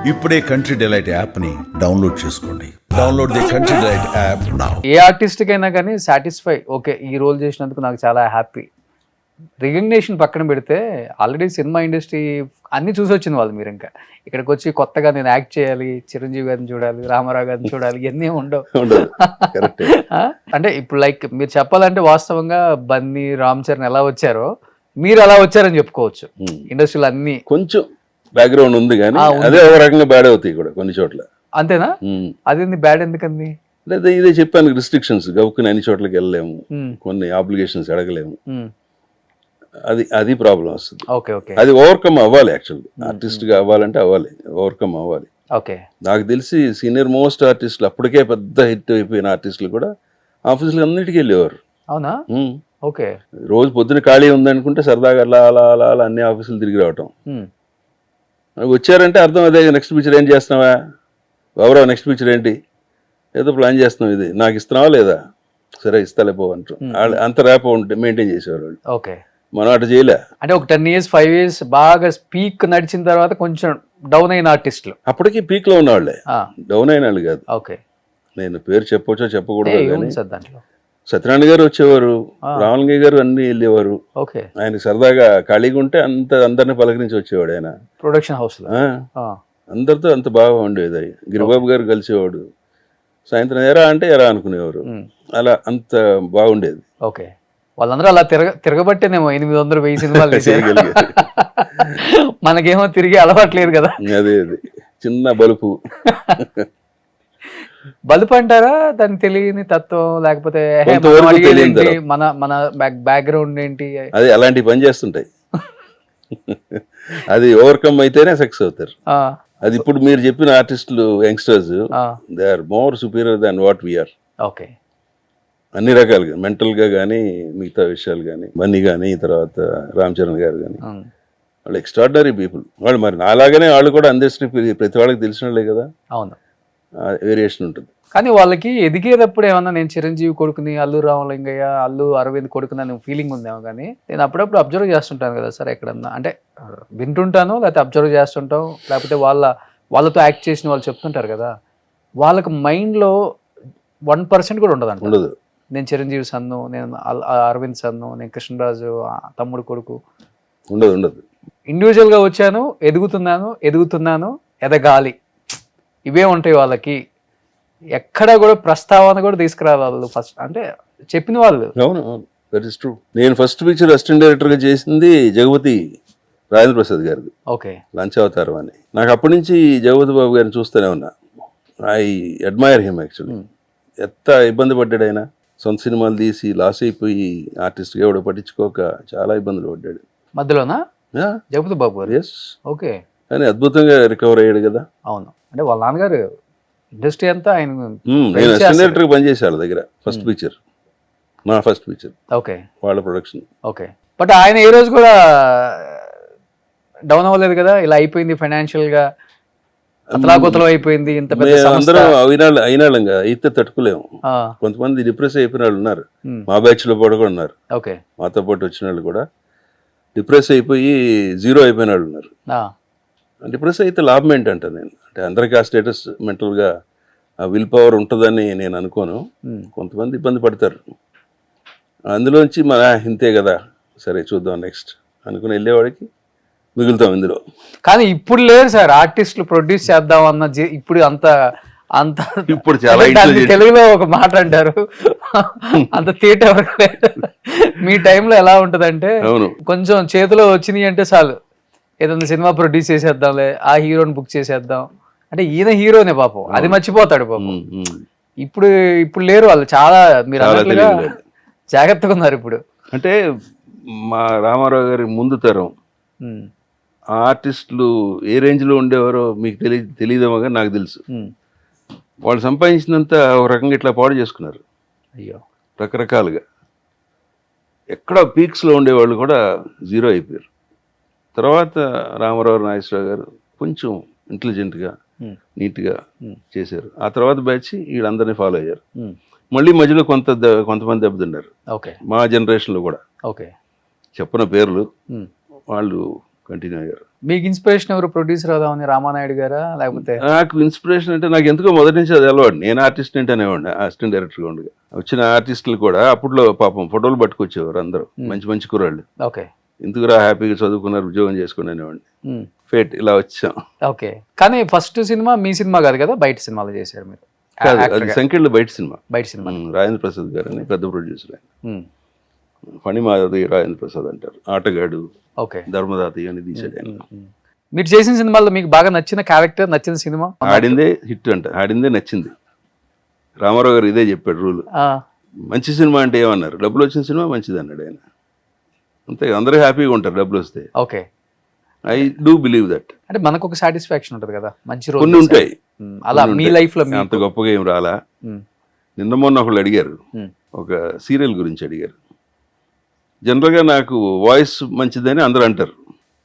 ఇప్పుడే country delight app ని download చేసుకోండి. Download the country delight app now. A artist కైనా కానీ సాటిస్ఫై, ఓకే ఈ రోల్ చేసినందుకు నాకు చాలా హ్యాపీ. రికగ్నేషన్ పక్కన పెడితే ఆల్రెడీ సినిమా ఇండస్ట్రీ అన్ని చూసి వచ్చింది వాళ్ళు. మీరు ఇంకా ఇక్కడికి వచ్చి కొత్తగా నేను యాక్ట్ చేయాలి, చిరంజీవి గారిని చూడాలి, రామారావు గారిని చూడాలి, ఇవన్నీ ఉండవు. అంటే ఇప్పుడు లైక్ మీరు చెప్పాలంటే వాస్తవంగా బన్నీ, రామ్ చరణ్ ఎలా వచ్చారో మీరు అలా వచ్చారని చెప్పుకోవచ్చు. ఇండస్ట్రీలో అన్ని కొంచెం బ్యాక్గ్రౌండ్ ఉంది కానీ అదే ఒక రకంగా బ్యాడ్ అవుతాయి కూడా కొన్ని చోట్ల. అంతేనా? అదేంది బ్యాడ్ ఎందుకంది? లేదా ఇదే చెప్పాను, రిస్ట్రిక్షన్స్ గవుకుని అన్ని చోట్లకి వెళ్ళలేము, కొన్ని ఆబ్లిగేషన్స్ అడగలేము, అది ప్రాబ్లం వస్తుంది. ఓకే ఓకే, అది ఓవర్కమ్ అవ్వాలి. యాక్చువల్లీ ఆర్టిస్ట్ గా అవ్వాలంటే ఓవర్కమ్ అవ్వాలి. ఓకే, నాకు తెలిసి సీనియర్ మోస్ట్ ఆర్టిస్టులు అప్పటికే పెద్ద హిట్ అయిపోయిన ఆర్టిస్టులు కూడా ఆఫీసులు అన్నిటికీ వెళ్ళేవారు. అవునా? ఓకే, రోజు పొద్దున ఖాళీ ఉందనుకుంటే సరదాగా అలా అలా అలా అలా అన్ని ఆఫీసులు తిరిగి రావటం. వచ్చారంటే అర్థం అదే, నెక్స్ట్ పిక్చర్ ఏం చేస్తున్నావా బాబురావు, నెక్స్ట్ పిక్చర్ ఏంటి, ఏదో ప్లాన్ చేస్తున్నావు, ఇది నాకు ఇస్తున్నావా లేదా, సరే ఇస్తాలే పో అంటారు. అంత ర్యాప్ మెయింటైన్ చేసేవారు వాళ్ళు. ఓకే, మనం అటు చేయలే. అంటే ఒక 10 years 5 years బాగా పీక్ నడిచిన తర్వాత కొంచెం డౌన్ అయిన ఆర్టిస్టులు అప్పటికి పీక్ లో ఉన్నవాళ్ళే, డౌన్ అయిన వాళ్ళు కాదు. ఓకే, నేను పేరు చెప్పొచ్చో చెప్పకూడదు కానీ దాంట్లో సత్యనారాయణ గారు వచ్చేవారు, రామలింగయ్య గారు అన్ని వెళ్ళేవారు. ఓకే, ఆయన సరదాగా ఖాళీగా ఉంటే అందరిని పలకరించి వచ్చేవాడు. ఆయన ప్రొడక్షన్ హౌస్ లో అందరితో అంత బాగా ఉండేది. గిరిబాబు గారు కలిసేవాడు, సాయంత్రం ఎరా అంటే ఎరా అనుకునేవారు, అలా అంత బాగుండేది. ఓకే, వాళ్ళందరూ అలా తిరగబట్టేనేమో 800-1000 సినిమాలు మనకేమో తిరిగి అలవాట్లేదు కదా. అదే చిన్న బలుపు. బలుపు అంటారా దాన్ని తెలియని తత్వం, లేకపోతే మన మన బ్యాక్గ్రౌండ్ ఏంటి, అది అలాంటి పని చేస్తుంటాయి. అది ఓవర్కమ్ అయితేనే సక్సెస్ అవుతారు. అది ఇప్పుడు మీరు చెప్పిన ఆర్టిస్టులు youngsters they are more superior than what we are. Okay, అన్ని రకాలుగా మెంటల్ గా కానీ మిగతా విషయాలు కానీ, బన్నీ కానీ తర్వాత రామ్ చరణ్ గారు కానీ వాళ్ళు ఎక్స్ట్రాడినరీ పీపుల్. వాళ్ళు మరి నాలాగానే వాళ్ళు కూడా ఇండస్ట్రీ ప్రతి వాళ్ళకి తెలిసిన వాళ్ళే కదా. అవును, వేరియేషన్ ఉంటుంది. కానీ వాళ్ళకి ఎదిగేటప్పుడు ఏమన్నా నేను చిరంజీవి కొడుకుని, అల్లు రామలింగయ్య, అల్లు అరవింద్ కొడుకుని అనే ఫీలింగ్ ఉందేమో. కానీ నేను అప్పుడప్పుడు అబ్జర్వ్ చేస్తుంటాను కదా సార్, ఎక్కడన్నా అంటే వింటుంటాను, లేకపోతే అబ్జర్వ్ చేస్తుంటాం, లేకపోతే వాళ్ళతో యాక్ట్ చేసిన వాళ్ళు చెప్తుంటారు కదా, వాళ్ళకి మైండ్లో 1% కూడా ఉండదు. నేను చిరంజీవి సన్ను, నేను అరవింద్ సన్ను, నేను కృష్ణరాజు తమ్ముడు కొడుకు, ఉండదు. ఇండివిజువల్గా వచ్చాను, ఎదుగుతున్నాను, ఎదగాలి, ఇవే ఉంటాయి వాళ్ళకి. ఎక్కడ కూడా ప్రస్తావన కూడా తీసుకురావాలి ఫస్ట్, అంటే చెప్పిన వాళ్ళు. అవును, దట్ ఈస్ ట్రూ. నేను ఫస్ట్ పిక్చర్ అసిస్టెంట్ డైరెక్టర్ గా చేసింది జగపతి రాజేంద్ర ప్రసాద్ గారిది. ఓకే, లంచ్ అవతారం అని. నాకు అప్పటి నుంచి జగపతి బాబు గారిని చూస్తూనే ఉన్నా. I admire him actually. ఎంత ఇబ్బంది పడ్డాడు ఆయన, సొంత సినిమాలు తీసి లాస్ అయిపోయి ఆర్టిస్ట్గా ఎవడో పట్టించుకోక చాలా ఇబ్బందులు పడ్డాడు మధ్యలోనా జగపతి బాబు గారు. ఎస్, ఓకే, కానీ అద్భుతంగా రికవర్ అయ్యాడు కదా. అవును, అంటే వాళ్ళ నాన్నగారు ఇండస్ట్రీ అంతా ఆయన. నేను అసిస్టెంట్ డైరెక్టర్ పనిచేశాను దగ్గర ఫస్ట్ పిక్చర్, నా ఫస్ట్ పిక్చర్. ఓకే, వాళ్ళ ప్రొడక్షన్. ఓకే, బట్ ఆయన ఏ రోజు కూడా డౌన్ అవ్వలేదు కదా, ఇలా అయిపోయింది ఫైనాన్షియల్ గా, అతలాకుతలం అయిపోయింది, ఇంత పెద్ద అందరం అయినాళ్ళంగా అయితే తట్టుకోలేము. కొంతమంది డిప్రెస్ అయిపోయిన వాళ్ళు ఉన్నారు, మా బ్యాచ్ లో కూడా ఉన్నారు. ఓకే, మాతో పాటు వచ్చిన వాళ్ళు కూడా డిప్రెస్ అయిపోయి జీరో అయిపోయిన వాళ్ళు ఉన్నారు. డిప్రెస్ అయితే లాభం ఏంటంట, నేను అంటే అందరికీ ఆ స్టేటస్ మెంటల్గా ఆ విల్ పవర్ ఉంటుందని నేను అనుకోను. కొంతమంది ఇబ్బంది పడతారు, అందులోంచి మన ఇంతే కదా, సరే చూద్దాం నెక్స్ట్ అనుకుని వెళ్ళేవాడికి మిగులుతాం ఇందులో. కానీ ఇప్పుడు లేదు సార్, ఆర్టిస్టులు ప్రొడ్యూస్ చేద్దాం అన్న ఇప్పుడు అంత ఇప్పుడు చాలా తెలుగులో ఒక మాట అంటారు, అంత థియేటర్ ఎవరు లేదు. మీ టైంలో ఎలా ఉంటదంటే కొంచెం చేతిలో వచ్చినాయి అంటే చాలు, ఏదైనా సినిమా ప్రొడ్యూస్ చేసేద్దాంలే, ఆ హీరోని బుక్ చేసేద్దాం అంటే, ఈయన హీరోనే పాపం, అది మర్చిపోతాడు పాపం. ఇప్పుడు లేరు వాళ్ళు, చాలా మీరు అన్నట్లుగా జాగ్రత్తగా ఉన్నారు ఇప్పుడు. అంటే మా రామారావు గారి ముందు తరం ఆర్టిస్టులు ఏ రేంజ్లో ఉండేవారో మీకు తెలియదేమో కానీ నాకు తెలుసు. వాళ్ళు సంపాదించినంత ఒక రకంగా ఇట్లా పాడు చేసుకున్నారు. అయ్యో, రకరకాలుగా. ఎక్కడ పీక్స్లో ఉండేవాళ్ళు కూడా జీరో అయిపోయారు. తర్వాత రామారావు నాగేశ్వరరావు గారు కొంచెం ఇంటెలిజెంట్గా నీట్గా చేశారు. ఆ తర్వాత బ్యాచ్ వీళ్ళందరినీ ఫాలో అయ్యారు. మళ్ళీ మధ్యలో కొంతమంది దెబ్బతిన్నారు. ఓకే, మా జనరేషన్లో కూడా. ఓకే, చెప్పిన పేర్లు వాళ్ళు కంటిన్యూ అయ్యారు. మీకు ఇన్స్పిరేషన్ ఎవరు? ప్రొడ్యూసర్ అవుదామని రామానాయుడు గారా, లేకపోతే? నాకు ఇన్స్పిరేషన్ అంటే నాకు ఎందుకో మొదటి నుంచి అది అలవాడు. నేను ఆర్టిస్ట్ అంటే అనేవాడిని, అసిస్టెంట్ డైరెక్టర్గా ఉండగా. వచ్చిన ఆర్టిస్టులు కూడా అప్పట్లో పాపం ఫోటోలు పట్టుకొచ్చేవారు అందరూ, మంచి మంచి కుర్రాళ్ళు. ఓకే. ఎందుకురా హ్యాపీగా చదువుకున్నారు, ఉద్యోగం చేసుకుని అనేవాడిని. ఫేట్ ఇలా వచ్చాం. ఓకే. కానీ ఫస్ట్ సినిమా మీ సినిమా కాదు కదా, బయట సినిమాలు చేశారు మీరు? కాదు, Actor అది గా. సంఖ్యలో బయట సినిమా. బయట సినిమా. రాజేంద్ర ప్రసాద్ గారు అని పెద్ద ప్రొడ్యూసర్ ఆయన. ఉమ్. ఫణిమాధవి రాజేంద్ర ప్రసాద్ అంటారు. ఆటగాడు, ఓకే. ధర్మదాత అని తీసాడు ఆయన. మీరు చేసిన సినిమాల్లో మీకు బాగా నచ్చిన క్యారెక్టర్, నచ్చిన సినిమా? ఆడిందే హిట్ అంట, ఆడిందే నచ్చింది. రామారావు గారు ఇదే చెప్పాడు రూల్. ఆ, మంచి సినిమా అంటే ఏమన్నారు, డబ్బులు వచ్చిన సినిమా మంచిది అన్నాడు ఆయన. అంతే, అందరూ హ్యాపీగా ఉంటారు డబ్బులు వస్తే. Okay. I do believe that. అంటే మనకు ఒక సాటిస్ఫాక్షన్ ఉంటుంది కదా, మంచి రోజు కొన్ని ఉంటాయి. అలా కొన్ని మీ ఉంటాయి. లైఫ్ లో అంత గొప్పగా ఏం రాలా. ఉమ్. నిన్న మొన్న ఒకళ్ళు అడిగారు, ఒక సీరియల్ గురించి అడిగారు. జనరల్గా నాకు వాయిస్ మంచిదని అందరూ అంటారు.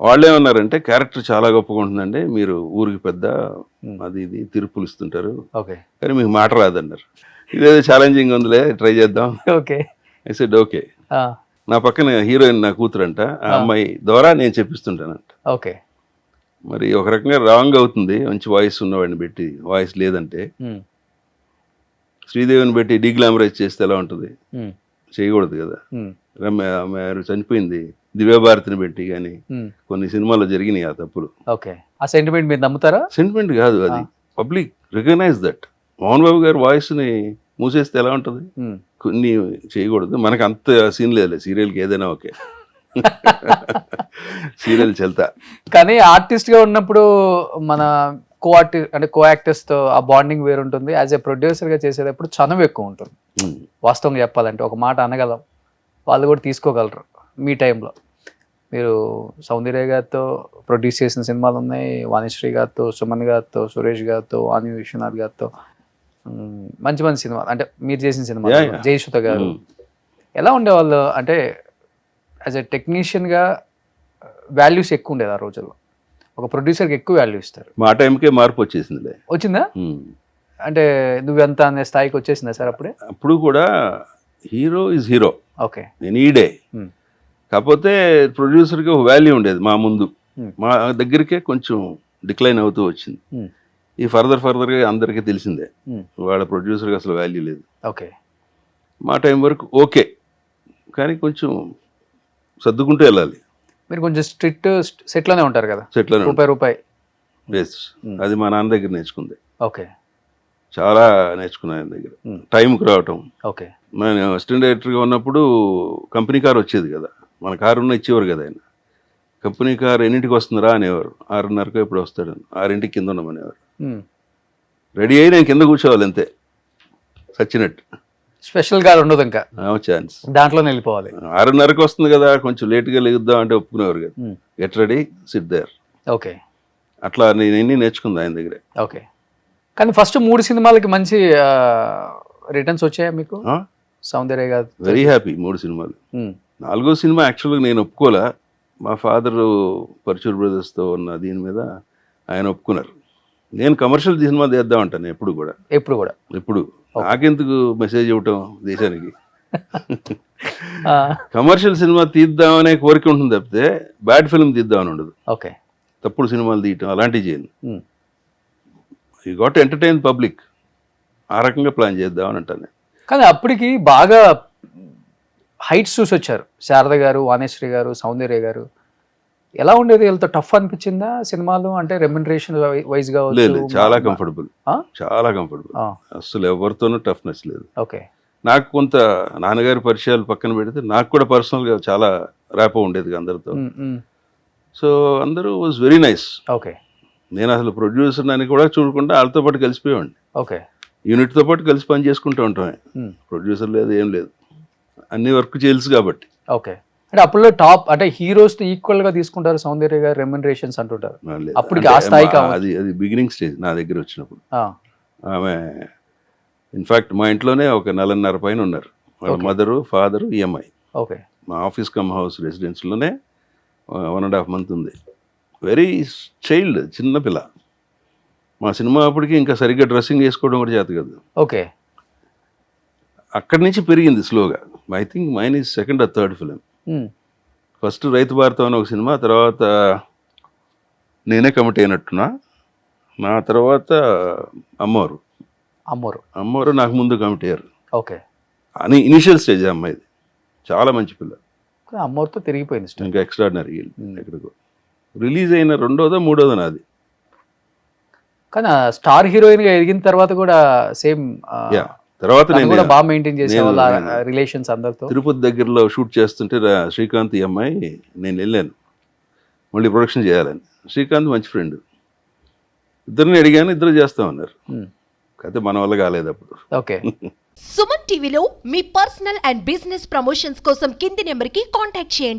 వాళ్ళు ఏమన్నారంటే క్యారెక్టర్ చాలా గొప్పగా ఉంటుందండి, మీరు ఊరికి పెద్ద, అది ఇది తీర్పులు ఇస్తుంటారు, ఓకే. కానీ మీకు మాట రాదన్నారు. ఇదేదో ఛాలెంజింగ్ ఉందిలే, ట్రై చేద్దాం. ఓకే. I said okay. ఆ, నా పక్కన హీరోయిన్ నా కూతురంట, ఆ అమ్మాయి ద్వారా నేను చెప్పిస్తుంటానంట. ఓకే. మరి ఒక రకంగా రాంగ్ అవుతుంది, మంచి వాయిస్ ఉన్నవాడిని పెట్టి వాయిస్ లేదంటే. ఉమ్. శ్రీదేవిని పెట్టి డీగ్లామరైజ్ చేస్తే ఎలా ఉంటుంది, ఉమ్. చేయకూడదు కదా. ఉమ్. ఆమె చనిపోయింది, దివ్యభారతిని పెట్టి, కానీ ఉమ్. కొన్ని సినిమాల్లో జరిగినాయి ఆ తప్పులు. ఓకే. ఆ సెంటిమెంట్ మీరు నమ్ముతారా? సెంటిమెంట్ కాదు, అది public recognise that. Mohan Babu గారు వాయిస్ని మూసేస్తే ఎలా ఉంటుంది, ఉమ్. కొన్ని చేయకూడదు. మనకు అంత సీన్ లేదులే, సీరియల్కి ఏదైనా ఓకే. సీరియల్ చెల్తా. కానీ ఆర్టిస్ట్ గా ఉన్నప్పుడు మన కో యాక్టర్స్ తో ఆ బాండింగ్ వేరు ఉంటుంది. యాజ్ ఏ ప్రొడ్యూసర్ గా చేసేటప్పుడు చనువు ఎక్కువ ఉంటుంది. వాస్తవంగా చెప్పాలంటే ఒక మాట అనగలం, వాళ్ళు కూడా తీసుకోగలరు. మీ టైంలో మీరు సౌందర్య గారితో ప్రొడ్యూస్ చేసిన సినిమాలు ఉన్నాయి, వాణిశ్రీ గారితో, సుమన్ గారితో, సురేష్ గారితో, వాణి విశ్వనాథ్ గారితో, మంచి మంచి సినిమాలు, అంటే మీరు చేసిన సినిమా, Yeah, yeah. జయసుత గారు. ఎలా ఉండేవాళ్ళు అంటే యాజ్ ఎ టెక్నీషియన్గా వాల్యూస్ ఎక్కువ ఉండేది ఆ రోజుల్లో. ఒక ప్రొడ్యూసర్కి ఎక్కువ వాల్యూ ఇస్తారు. మా టైంకే మార్పు వచ్చేసిందిలే. వచ్చిందా? అంటే నువ్వెంత అనే స్థాయికి వచ్చేసిందా సార్ అప్పుడే? అప్పుడు కూడా hero is hero okay. Any day. కాకపోతే ప్రొడ్యూసర్కి ఒక వాల్యూ ఉండేది మా ముందు. మా దగ్గరికే కొంచెం డిక్లైన్ అవుతూ వచ్చింది. ఈ ఫర్దర్గా అందరికీ తెలిసిందే, వాళ్ళ ప్రొడ్యూసర్కి అసలు వాల్యూ లేదు. ఓకే. మా టైం వరకు ఓకే, కానీ కొంచెం సర్దుకుంటూ వెళ్ళాలి. మీరు కొంచెం స్ట్రిక్ట్ సెట్లోనే ఉంటారు కదా, సెట్లోనే రూపాయి. బేస్ అది మా నాన్న దగ్గర నేర్చుకుంది. ఓకే. చాలా నేర్చుకున్నా ఆయన దగ్గర. టైంకి రావటం. ఓకే. నేను అసిస్టెంట్ డైరెక్టర్గా ఉన్నప్పుడు కంపెనీ కార్ వచ్చేది కదా, మన కారు ఉన్న ఇచ్చేవారు కదా ఆయన. కంపెనీ కార్ ఎన్నింటికి వస్తుందిరా అనేవారు, 6:30 ఎప్పుడు వస్తాడు, 6 కింద ఉన్నామనేవారు. రెడీ అయ్యి నేను కింద కూర్చోవాలి అంతే, సచ్చినట్టు. స్పెషల్ గా ఉండదు ఇంకా, ఛాన్స్ దాంట్లోనే వెళ్ళిపోవాలి. 6:30 వస్తుంది కదా, కొంచెం లేట్గా లెగుద్దాం అంటే ఒప్పుకునేవారు కదా. Get ready, sit there. Okay. అట్లా నేను ఎన్ని నేర్చుకుంది ఆయన దగ్గరే. ఓకే. కానీ ఫస్ట్ 3 సినిమాలకి మంచి రిటర్న్స్ వచ్చాయా మీకు? సౌందర్య గారు వెరీ హ్యాపీ. 3 సినిమాలు. 4వ సినిమా యాక్చువల్గా నేను ఒప్పుకోలే. మా ఫాదరు పర్చూర్ బ్రదర్స్తో ఉన్న దీని మీద ఆయన ఒప్పుకున్నారు. నేను కమర్షియల్ సినిమా తీద్దాం అంటాను ఎప్పుడు కూడా. ఎప్పుడు నాకెందుకు మెసేజ్ ఇవ్వటం దేశానికి. కమర్షియల్ సినిమా తీద్దామనే కోరిక ఉంటుంది తప్పితే బ్యాడ్ ఫిల్మ్ తీద్దామని ఉండదు. ఓకే. తప్పుడు సినిమాలు తీయటం అలాంటివి చేయను. యూ గాట్ ఎంటర్టైన్ పబ్లిక్, ఆ రకంగా ప్లాన్ చేద్దామని అంటాను. కానీ అప్పటికి బాగా హైట్స్ చూసి వచ్చారు, శారద గారు, వాణేశ్వరి గారు, సౌందర్య గారు. ఎలా ఉండేది? వీళ్ళతో టఫ్ అనిపించిందా సినిమాలు? అంటే రెమ్యునరేషన్ వైజ్ గా? లేదు, చాలా కంఫర్టబుల్. అసలు ఎవరితోనూ టఫ్నెస్ లేదు. ఓకే. నాకు కొంత నాన్నగారి పరిచయాలు పక్కన పెడితే నాకు కూడా పర్సనల్గా చాలా ర్యాపో ఉండేది అందరితో. సో అందరూ వాజ్ వెరీ నైస్. ఓకే. నేను అసలు ప్రొడ్యూసర్ అని కూడా చూడకుండా వాళ్ళతో పాటు కలిసిపోయామండి. ఓకే. యూనిట్తో పాటు కలిసి పని చేసుకుంటూ ఉంటామే. ప్రొడ్యూసర్ లేదు, ఏం లేదు, అన్ని వర్క్ చేయల్సి కాబట్టి. ఓకే. అంటే అప్పుడు టాప్, అంటే హీరోస్ ఈక్వల్ గా తీసుకుంటారు సౌందర్య గారు రెమ్యునరేషన్స్ అంటుంటారు. అప్పటికి ఆ స్థాయికి అది బిగినింగ్ స్టేజ్ నా దగ్గర వచ్చినప్పుడు. ఆమె ఇన్ఫాక్ట్ మా ఇంట్లోనే ఒక 4.5 పైన ఉన్నారు. Mother, father, EMI. ఓకే. మా ఆఫీస్ కమ్ హౌస్ రెసిడెన్స్లోనే 1.5 month ఉంది. వెరీ చైల్డ్, చిన్న పిల్ల. మా సినిమా అప్పటికి ఇంకా సరిగ్గా డ్రెస్సింగ్ వేసుకోవడం కూడా చేత కదా. ఓకే. అక్కడి నుంచి పెరిగింది స్లోగా. I think mine is 2nd or 3rd film. First Raithu Bharatam అని ఒక సినిమా, తర్వాత నేనే కమిట్ అయినట్టున్నా. నా తర్వాత అమ్మవారు అమ్మోరు నాకు ముందు కమిట్ అయ్యారు ఓకే. అని ఇనిషియల్ స్టేజ్ అమ్మాయిది. చాలా మంచి పిల్ల, అమ్మోరుతో తిరిగిపోయింది స్టోరీ. ఇంకా ఎక్స్ట్రాడినరీ. ఎక్కడికో రిలీజ్ అయిన 2వ 3వ నాది. కానీ స్టార్ హీరోయిన్ గా ఎదిగిన తర్వాత కూడా సేమ్ తర్వాత నేను కూడా బాగా మెయింటైన్ చేసేవాళ్ళ రిలేషన్స్ అందరితో. తిరుపతి దగ్గరలో షూట్ చేస్తుంటే శ్రీకాంత్ ఈ అమ్మాయి, నేను వెళ్ళాను మళ్ళీ ప్రొడక్షన్ చేయాలని. శ్రీకాంత్ మంచి ఫ్రెండ్, ఇద్దరిని అడిగాను, ఇద్దరు చేస్తామన్నారు. అయితే మన వల్ల కాలేదు అప్పుడు. ఓకే. సుమన్ టీవీలో మీ పర్సనల్ అండ్ బిజినెస్ ప్రమోషన్స్ కోసం కింది నెంబర్కి కాంటాక్ట్ చేయండి.